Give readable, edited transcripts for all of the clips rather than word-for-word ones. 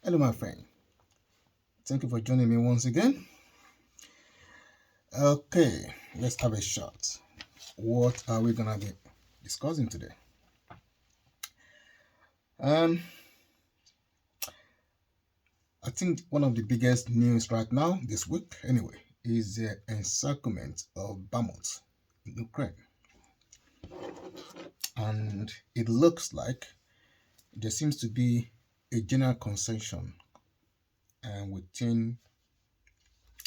Hello, my friend. Thank you for joining me once again. Okay, let's have a shot. What are we gonna be discussing today? Um, I think one of the biggest news right now this week, anyway, is the encirclement of Bakhmut in Ukraine, and it looks like there seems to be a general consensus within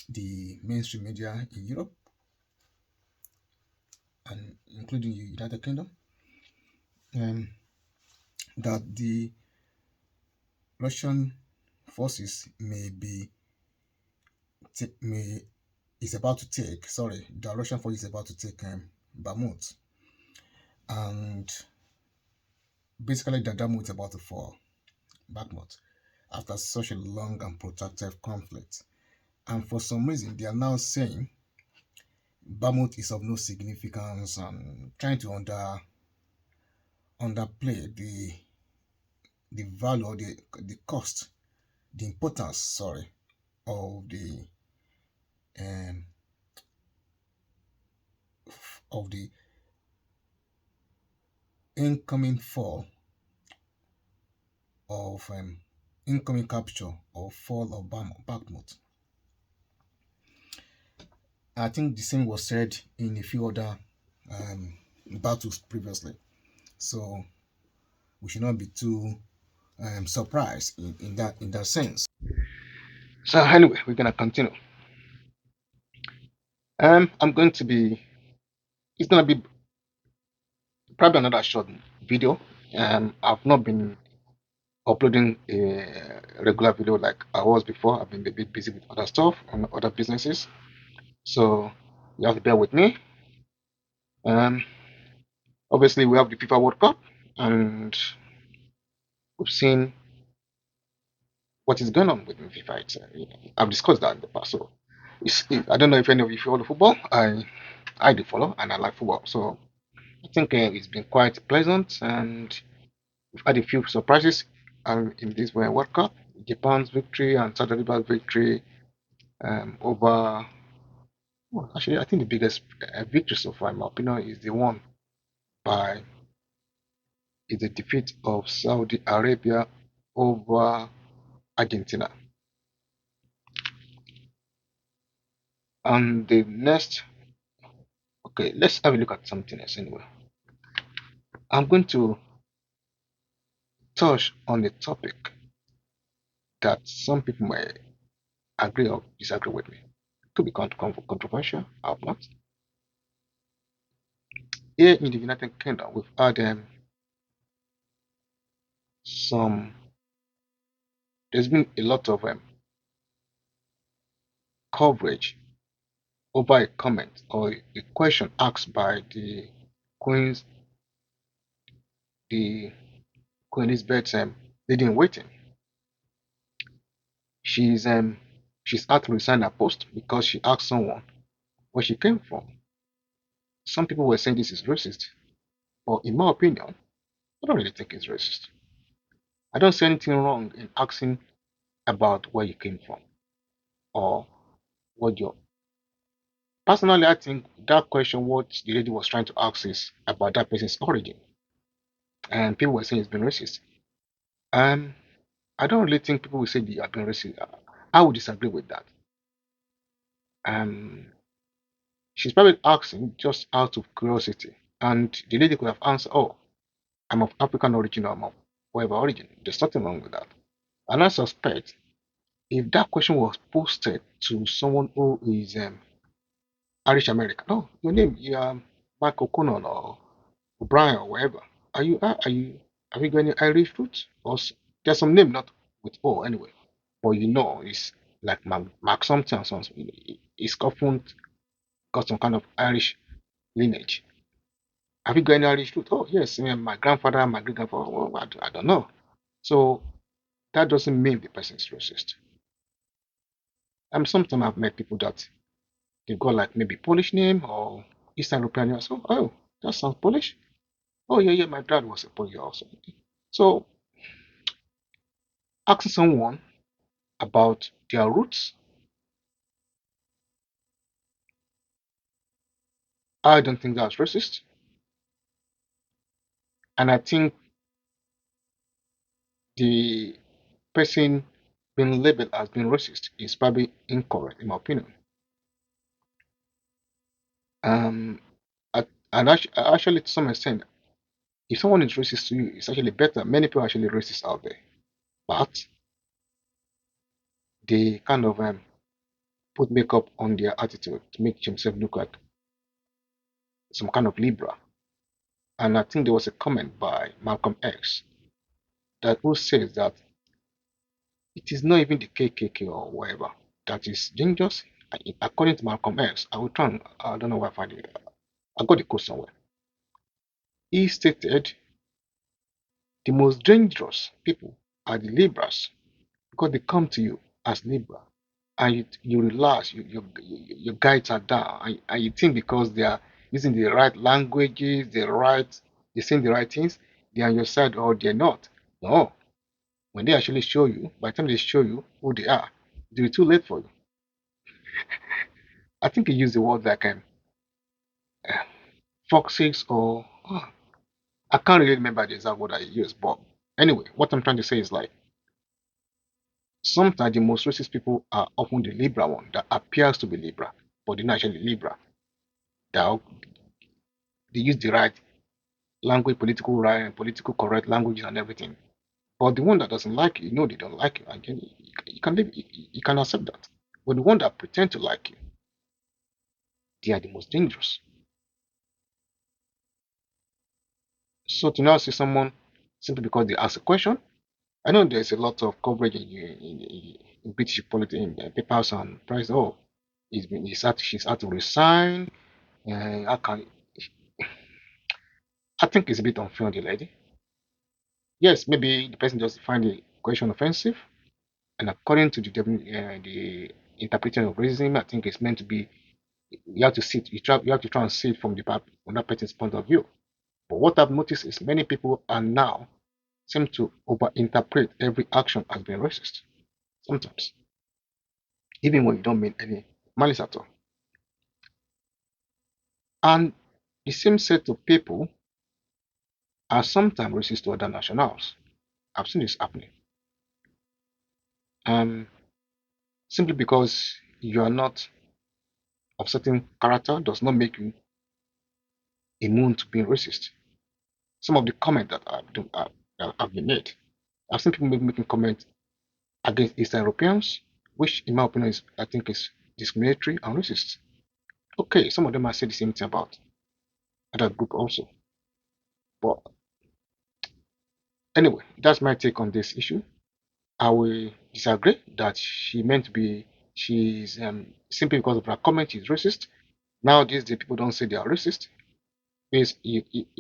the mainstream media in Europe and including the United Kingdom, um, that the Russian forces may is about to take. Sorry, the Russian force is about to take Bakhmut, and basically the Bakhmut is about to fall. Bakhmut after such a long and protracted conflict, and for some reason they are now saying Bakhmut is of no significance and trying to underplay the value or the cost, the importance. Sorry, of um the incoming fall of incoming capture or fall of Bakhmut. I think the same was said in a few other um, battles previously. So we should not be too surprised in that sense. So anyway, we're gonna continue. I'm going to be. It's gonna be probably another short video. I've not been uploading a regular video like I was before. I've been a bit busy with other stuff and other businesses. So you have to bear with me. Um, Obviously, we have the FIFA World Cup, and we've seen what is going on within FIFA. I've discussed that in the past. So I don't know if any of you follow football. I do follow, and I like football. So I think it's been quite pleasant, and we've had a few surprises in this World Cup. Japan's victory and Saudi Arabia's victory over. Well, actually, I think the biggest victory so far, in my opinion, is the one by is the defeat of Saudi Arabia over Argentina. And the next, okay, let's have a look at something else anyway. I'm going to touch on a topic that some people may agree or disagree with me. Could be controversial, I hope not. Here in the United Kingdom, we've had some, there's been a lot of coverage over a comment or a question asked by Queen's, the Queen Elizabeth's lady in waiting. She's um she's had to resign her post because she asked someone where she came from. Some people were saying this is racist, but in my opinion, I don't really think it's racist. I don't see anything wrong in asking about where you came from or what your. Personally, I think that question, what the lady was trying to ask, is about that person's origin, and people were saying it's been racist. Um, I don't really think people will say they have been racist. I would disagree with that. Um, she's probably asking just out of curiosity, and the lady could have answered, "Oh, I'm of African origin or I'm of whatever origin." There's nothing wrong with that. And I suspect if that question was posted to someone who is Irish American, oh, your name, you are Mark O'Connell or O'Brien or whatever. Have you got any Irish roots? There's some name not with O anyway, but it's like Mark something or something. It's often got some kind of Irish lineage. Have you got any Irish roots? Oh, yes, my grandfather, my great grandfather. Well, I don't know. So that doesn't mean the person is racist. Sometimes I've met people that they've got like maybe Polish name or Eastern European name. So, oh, that sounds Polish. Oh, yeah, yeah, my dad was a Polish also. So Asking someone about their roots, I don't think that's racist. And I think the person being labeled as being racist is probably incorrect, in my opinion. Um, actually, to some extent, if someone is racist to you, it's actually better. Many people are actually racist out there, but they kind of put makeup on their attitude to make themselves look like some kind of Libra. And I think there was a comment by Malcolm X that who says that it is not even the KKK or whatever that is dangerous. According to Malcolm X, I will try and, I don't know where I find it. I got the quote somewhere. He stated the most dangerous people are the liberals because they come to you as liberal and you relax, your guides are down, and you think because they are using the right languages, they're saying the right things, they're on your side or they're not. No, when they actually show you, by the time they show you who they are, it'll be too late for you. I think he used the word like foxes or I can't really remember the exact word I used, but anyway, what I'm trying to say is like sometimes the most racist people are often the liberal one that appears to be liberal, but they're not actually liberal. They they use the right language, political right, political correct languages and everything. But the one that doesn't like you, you know they don't like you, and then you can live, you can accept that. But the one that pretend to like you, they are the most dangerous. So to now see someone simply because they ask a question, I know there's a lot of coverage in British politics, in papers and press. Oh, she's had to resign. I can, I think it's a bit unfair on the lady. Yes, maybe the person just find the question offensive, and according to the interpretation of racism, I think it's meant to be you have to see it, you have to try and see it from that person's point of view. But what I've noticed is many people are now seem to overinterpret every action as being racist. Sometimes, even when you don't mean any malice at all. And the same set of people are sometimes racist to other nationals. I've seen this happening. Um, Simply because you are not of certain character does not make you immune to being racist. Some of the comments that have been made, I've seen people making comments against Eastern Europeans, which in my opinion is I think is discriminatory and racist. Okay, some of them might say the same thing about other group also. But anyway, that's my take on this issue. I will disagree that she meant to be she's simply because of her comment she's racist. Nowadays the people don't say they are racist.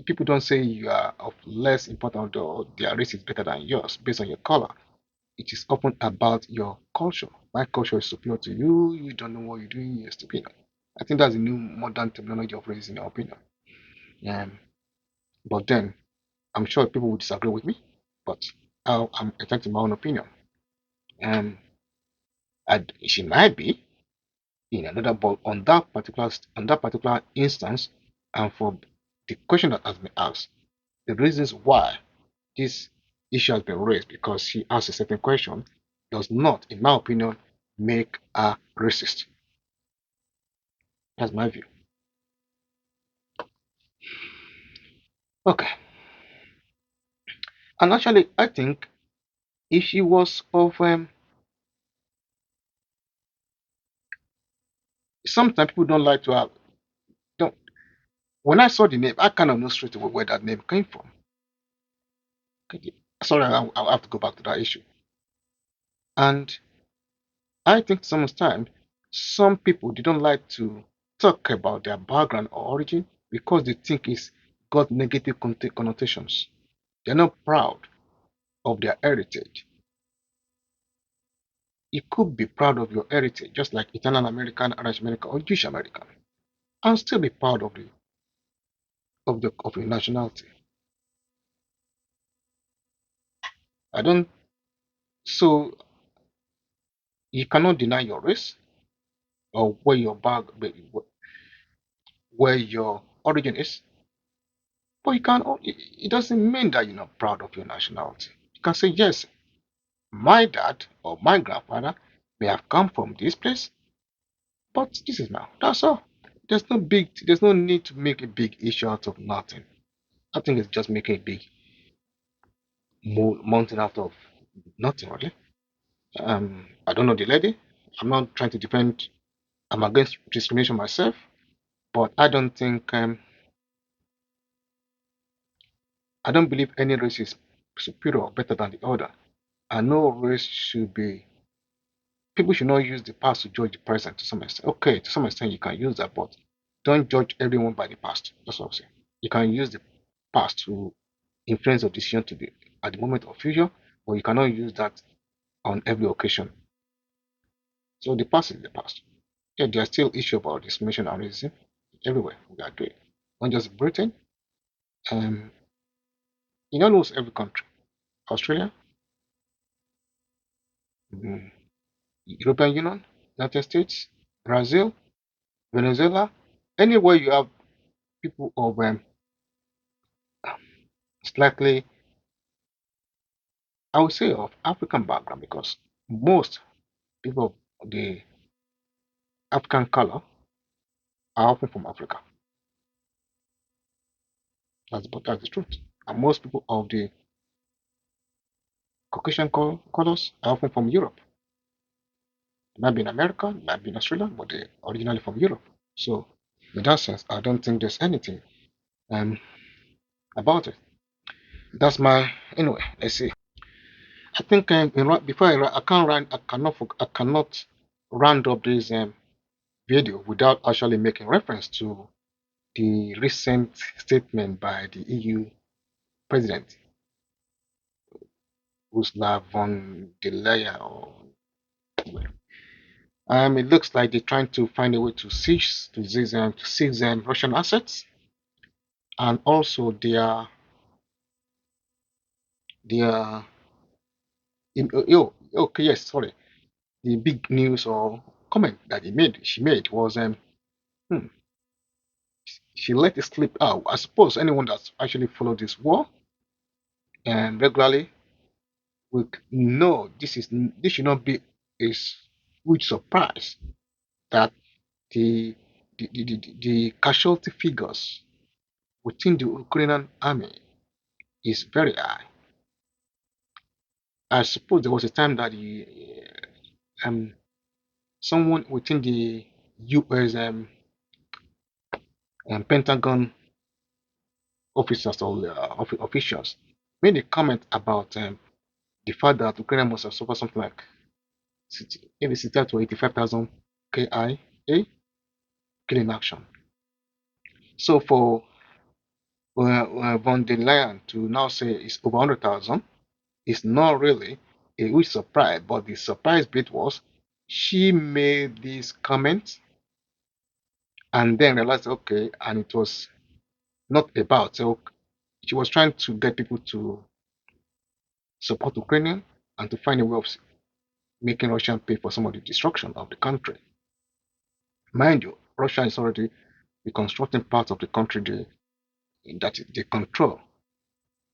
People don't say you are of less important or their race is better than yours based on your color. It is often about your culture. My culture is superior to you. You don't know what you're doing. You're stupid. I think that's the new modern terminology of race, in your opinion. But then I'm sure people will disagree with me. But I'm entitled to my own opinion. Um, she might be in another, but on that particular instance, and for the question that has been asked, the reasons why this issue has been raised because she asked a certain question does not, in my opinion, make her racist. That's my view. Okay. And actually, I think if she was of sometimes people don't like to have don't when I saw the name, I kind of know straight away where that name came from. Okay. Sorry, I'll have to go back to that issue. And I think sometimes some people they don't like to talk about their background or origin because they think it's got negative connotations. They're not proud of their heritage. You could be proud of your heritage, just like Italian American, Irish American, or Jewish American, and still be proud of your nationality. I don't. So you cannot deny your race or where your origin is, but you can. It doesn't mean that you're not proud of your nationality. You can say yes, my dad or my grandfather may have come from this place, but this is now. That's all. There's no need to make a big issue out of nothing. I think it's just making a big mountain out of nothing, really. I don't know the lady. I'm not trying to defend. I'm against discrimination myself, but I don't believe any race is superior or better than the other. And no race should be. People should not use the past to judge the present to some extent. Okay, to some extent you can use that, but don't judge everyone by the past. That's what I'm saying. You can use the past to influence your decision to be at the moment of future, but you cannot use that on every occasion. So the past is the past. Yeah, there are still issues about discrimination and racism everywhere. We agree. Not just Britain. Um, in almost every country. Australia, mm, European Union, United States, Brazil, Venezuela, anywhere you have people of slightly, I would say, of African background, because most people of the African color are often from Africa. That's the truth. And most people of the Caucasian colors are often from Europe. They might be in America, they might be in Australia, but they're originally from Europe. So, in that sense, I don't think there's anything um, about it. That's my anyway. Let's see. I think before I can't run, I cannot round up this video without actually making reference to the recent statement by the EU president Ursula von der Leyen. It looks like they're trying to find a way to seize Russian assets, and also their okay, yes, sorry. The big news or comment that she made was hmm, she let it slip out. I suppose anyone that's actually followed this war regularly will know this should not be a huge surprise that the the casualty figures within the Ukrainian army is very high. I suppose there was a time that um someone within the US Pentagon officers or officials made a comment about the fact that Ukraine must have suffered something like maybe 60 to 85,000 KIA killing action. So for von der Leyen to now say it's over 100,000 is not really a huge surprise, but the surprise bit was she made this comment and then realized, okay, and it was not about, so she was trying to get people to support Ukrainian and to find a way of making Russia pay for some of the destruction of the country. Mind you, Russia is already reconstructing parts of the country that they control.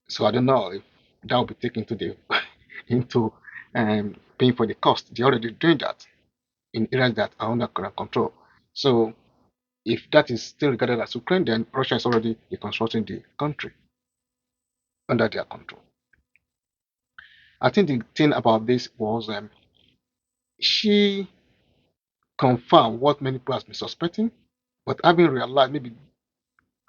So I don't know if that will be taken into the into paying for the cost. They're already doing that in areas that are under current control. So if that is still regarded as Ukraine, then Russia is already reconstructing the country under their control. I think the thing about this was she confirmed what many people have been suspecting, but having realized maybe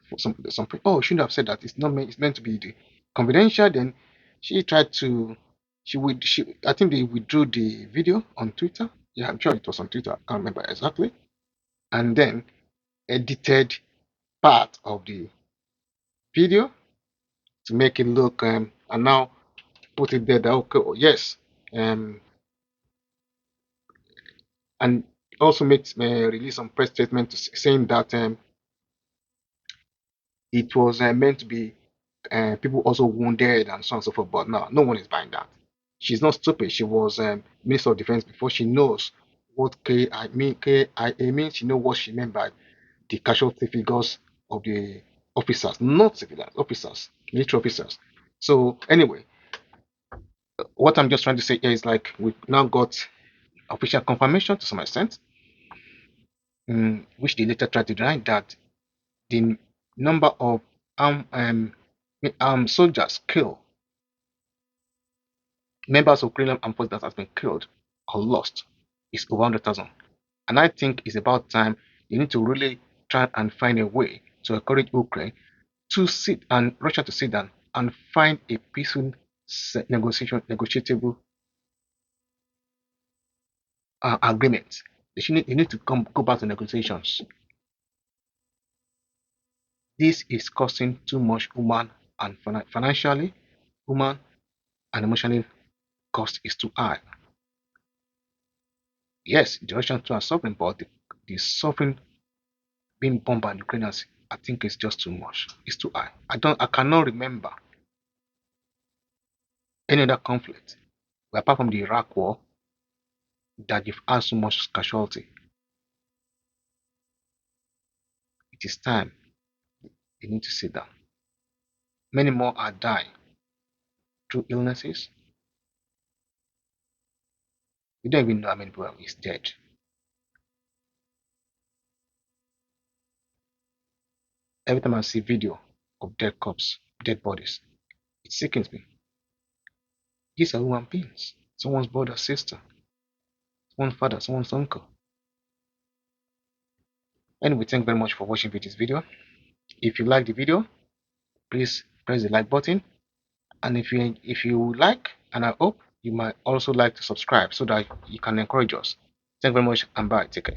for some people, oh, shouldn't have said that. It's meant to be confidential. Then she tried to she I think they withdrew the video on Twitter. Yeah, I'm sure it was on Twitter. I can't remember exactly. And then edited part of the video to make it look and now put it there that okay, oh, yes, and also makes release some press statement saying that it was meant to be people also wounded and so on and so forth. But no one is buying that. She's not stupid. She was Minister of Defense before. She knows what KIA means. She knows what she meant by the casualty figures of the officers, not civilians, officers, military officers. So anyway, what I'm just trying to say here is like we've now got official confirmation to some extent, which they later tried to deny, that the number of soldiers killed, members of Ukrainian armed forces that has been killed or lost, is over 100,000. And I think it's about time they need to really try and find a way to encourage Ukraine to sit and Russia to sit down and find a peaceful negotiable agreement. They need to go back to negotiations. This is costing too much human and financially, human and emotionally cost is too high. Yes, the Russians too are suffering, but the suffering being bombed by the Ukrainians, I think it's just too much. It's too high. I cannot remember any other conflict, apart from the Iraq war, that you've had so much casualty. It is time they need to sit down. Many more are dying through illnesses. We don't even know how many people is dead. Every time I see video of dead corpses, dead bodies, it sickens me. These are human beings. Someone's brother, sister, someone's father, someone's uncle. Anyway, thank you very much for watching this video. If you like the video, please press the like button. And if you like, and I hope you might also like to subscribe so that you can encourage us. Thank you very much and bye. Take care.